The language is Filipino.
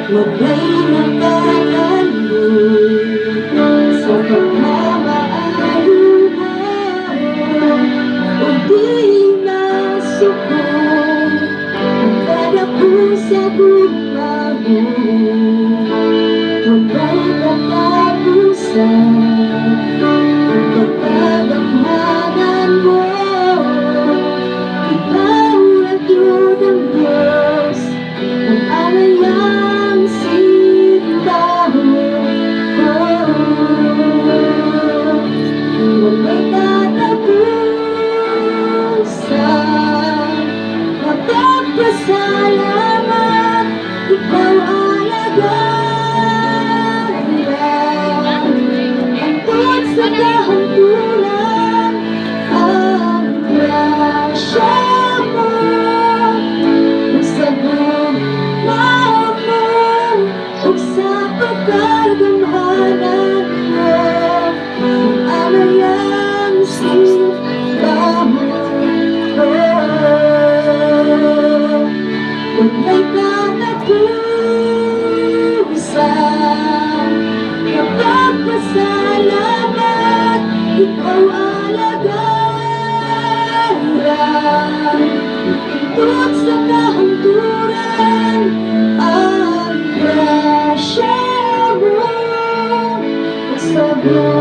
Huwag magkakaloy sa pagmamahal mo, o di nasukong ang kada pusa bugma mo. Huwag magkakapusan ang pagkadamhanan mo. Ikaw at yun ang Diyos, ang alayang simbahan. Huwag magkatapusan, magpapasalamat, ikaw alagaan. Hangtod sa kahungkulan, ang grasya mo, magsabog mo, ug sa pagkagamhanan mo, ang alayang simbahan. Huwag magkatapusan, magpapasalamat, ikaw alagaan. Hangtod sa kahungkulan, ang grasya mo, magsabog